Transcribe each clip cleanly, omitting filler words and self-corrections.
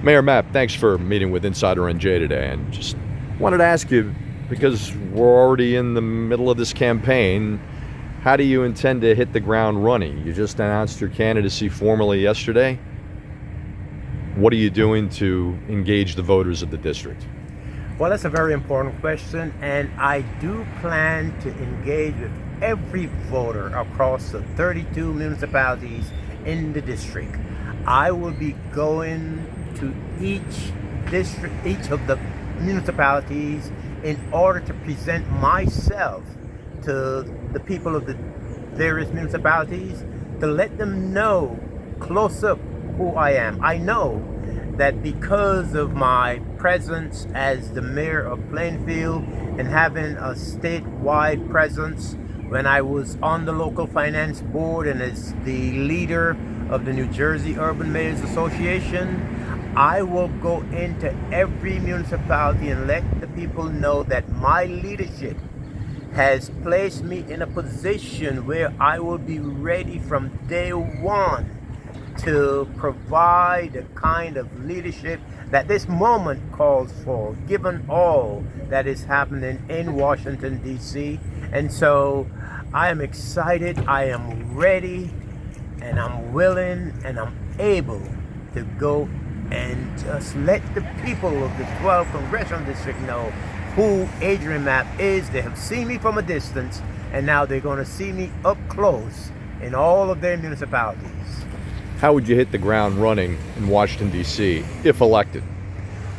Mayor Mapp, thanks for meeting with Insider NJ today, and just wanted to ask you, because we're already in the middle of this campaign, how do you intend to hit the ground running? You just announced your candidacy formally yesterday. What are you doing to engage the voters of the district? Well, that's a very important question, and I do plan to engage with every voter across the 32 municipalities in the district. I will be going to each of the municipalities in order to present myself to the people of the various municipalities, to let them know close up who I am. I know that because of my presence as the mayor of Plainfield and having a statewide presence when I was on the local finance board and as the leader of the New Jersey Urban Mayors Association, I will go into every municipality and let the people know that my leadership has placed me in a position where I will be ready from day one to provide the kind of leadership that this moment calls for, given all that is happening in Washington, D.C. And so I am excited, I am ready, and I'm willing, and I'm able to go and just let the people of the 12th Congressional District know who Adrian Mapp is. They have seen me from a distance, and now they're going to see me up close in all of their municipalities. How would you hit the ground running in Washington, D.C. if elected?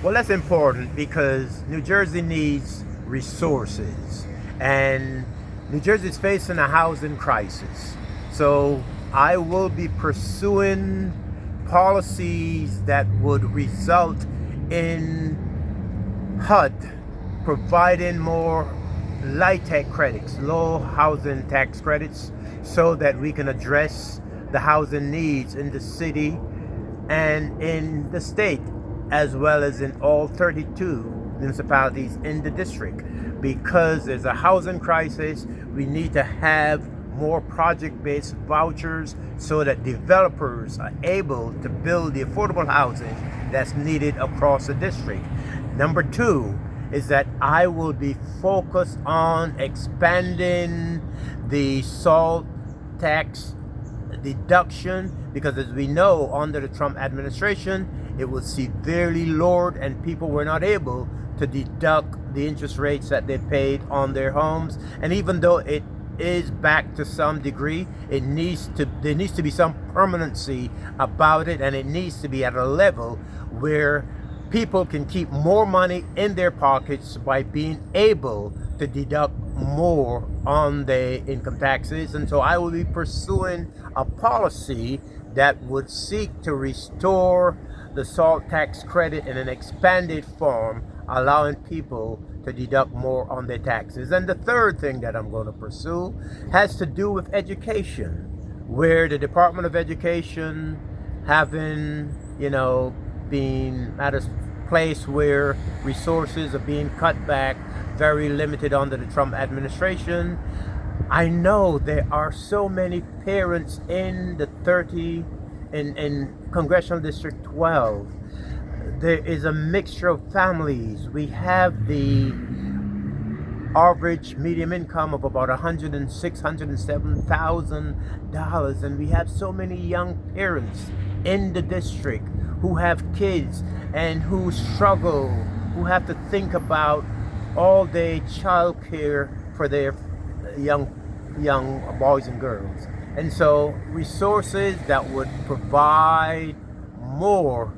Well, that's important because New Jersey needs resources, and New Jersey is facing a housing crisis. So I will be pursuing policies that would result in HUD providing more LIHTC credits, low housing tax credits, so that we can address the housing needs in the city and in the state, as well as in all 32 municipalities in the district. Because there's a housing crisis, we need to have more project-based vouchers so that developers are able to build the affordable housing that's needed across the district. Number two is that I will be focused on expanding the SALT tax deduction, because as we know, under the Trump administration, it was severely lowered and people were not able to deduct the interest rates that they paid on their homes. And even though it is back to some degree, there needs to be some permanency about it, and it needs to be at a level where people can keep more money in their pockets by being able to deduct more on the income taxes. And so I will be pursuing a policy that would seek to restore the SALT tax credit in an expanded form, allowing people to deduct more on their taxes. And the third thing that I'm going to pursue has to do with education, where the Department of Education having, been at a place where resources are being cut back, very limited under the Trump administration. I know there are so many parents in the in Congressional District 12. There is a mixture of families. We have the average medium income of about $106,000, and we have so many young parents in the district who have kids and who struggle, who have to think about all day child care for their young boys and girls. And so resources that would provide more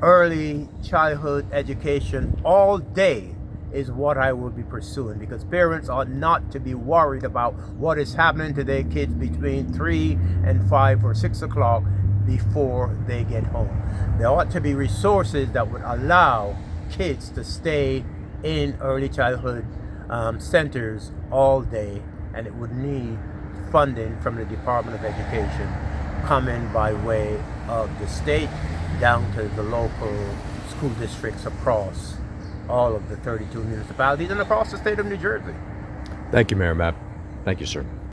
early childhood education all day is what I will be pursuing, because parents are not to be worried about what is happening to their kids between 3 and 5 or 6 o'clock before they get home. There ought to be resources that would allow kids to stay in early childhood centers all day, and it would need funding from the Department of Education coming by way of the state down to the local school districts across all of the 32 municipalities and across the state of New Jersey. Thank you, Mayor Mapp. Thank you, sir.